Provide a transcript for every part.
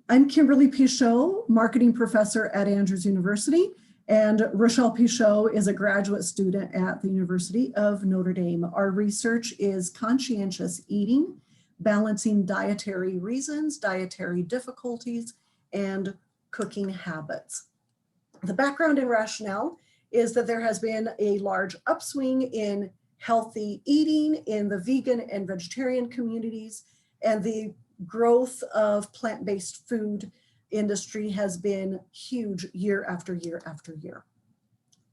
I'm Kimberly Pichot, marketing professor at Andrews University, and Rochelle Pichot is a graduate student at the University of Notre Dame. Our research is conscientious eating, balancing dietary reasons, dietary difficulties, and cooking habits. The background and rationale is that there has been a large upswing in healthy eating in the vegan and vegetarian communities, and the growth of plant-based food industry has been huge year after year after year.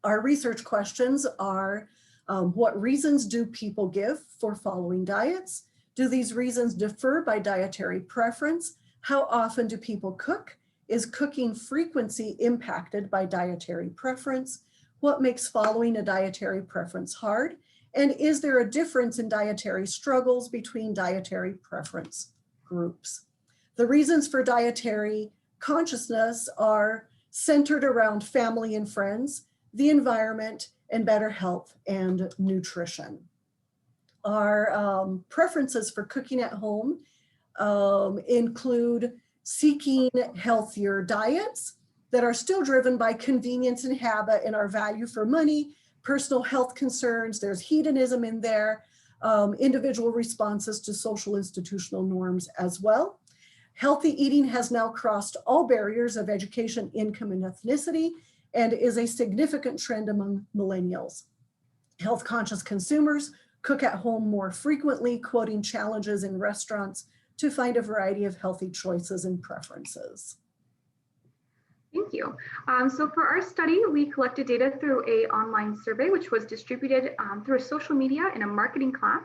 Our research questions are, what reasons do people give for following diets? Do these reasons differ by dietary preference? How often do people cook? Is cooking frequency impacted by dietary preference? What makes following a dietary preference hard? And is there a difference in dietary struggles between dietary preference groups? The reasons for dietary consciousness are centered around family and friends, the environment, and better health and nutrition. Our preferences for cooking at home include seeking healthier diets that are still driven by convenience and habit and our value for money, personal health concerns, there's hedonism in there, individual responses to social institutional norms as well. Healthy eating has now crossed all barriers of education, income, and ethnicity, and is a significant trend among millennials. Health conscious consumers cook at home more frequently, quoting challenges in restaurants to find a variety of healthy choices and preferences. Thank you. So for our study, we collected data through an online survey, which was distributed through a social media in a marketing class.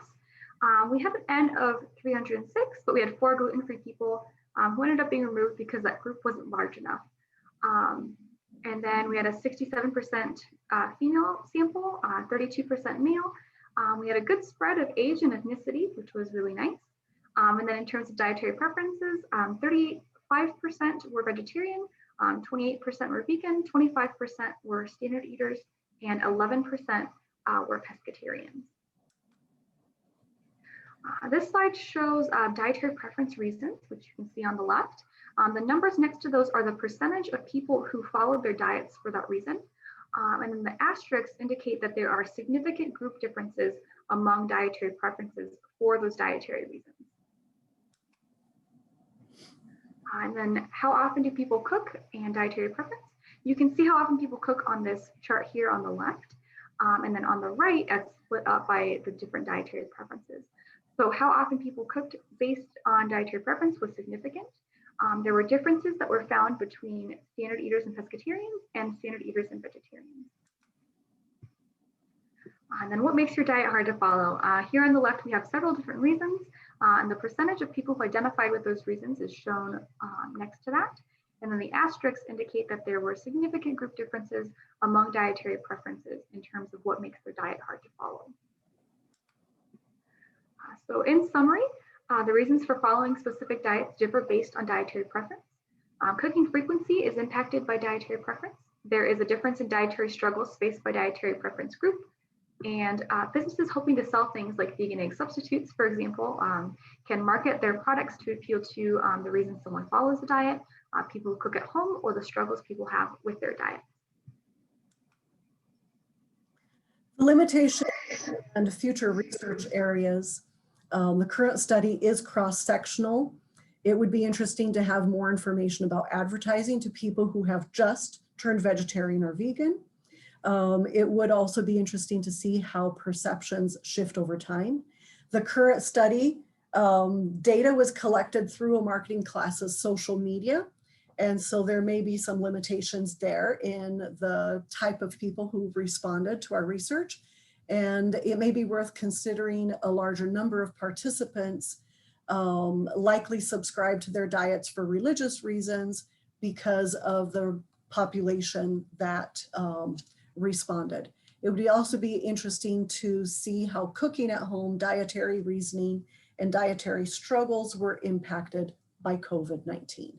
We had an N of 306, but we had 4 gluten-free people who ended up being removed because that group wasn't large enough. And then we had a 67% female sample, 32% male. We had a good spread of age and ethnicity, which was really nice. And then in terms of dietary preferences, 35% were vegetarian, 28% were vegan, 25% were standard eaters, and 11% were pescatarians. This slide shows dietary preference reasons, which you can see on the left. The numbers next to those are the percentage of people who followed their diets for that reason. And then the asterisks indicate that there are significant group differences among dietary preferences for those dietary reasons. And then how often do people cook and dietary preference? You can see how often people cook on this chart here on the left. And then on the right, it's split up by the different dietary preferences. So how often people cooked based on dietary preference was significant. There were differences that were found between standard eaters and pescatarians and standard eaters and vegetarians. And then what makes your diet hard to follow? Here on the left, we have several different reasons, and the percentage of people who identified with those reasons is shown next to that. And then the asterisks indicate that there were significant group differences among dietary preferences in terms of what makes their diet hard to follow. So in summary, the reasons for following specific diets differ based on dietary preference. Cooking frequency is impacted by dietary preference. There is a difference in dietary struggles faced by dietary preference group. And businesses hoping to sell things like vegan egg substitutes, for example, can market their products to appeal to the reason someone follows the diet, people who cook at home, or the struggles people have with their diet. The limitations and future research areas. The current study is cross-sectional. It would be interesting to have more information about advertising to people who have just turned vegetarian or vegan. It would also be interesting to see how perceptions shift over time. The current study data was collected through a marketing class's social media. And so there may be some limitations there in the type of people who responded to our research. And it may be worth considering a larger number of participants likely subscribe to their diets for religious reasons because of the population that responded. It would also be interesting to see how cooking at home, dietary reasoning, and dietary struggles were impacted by COVID-19.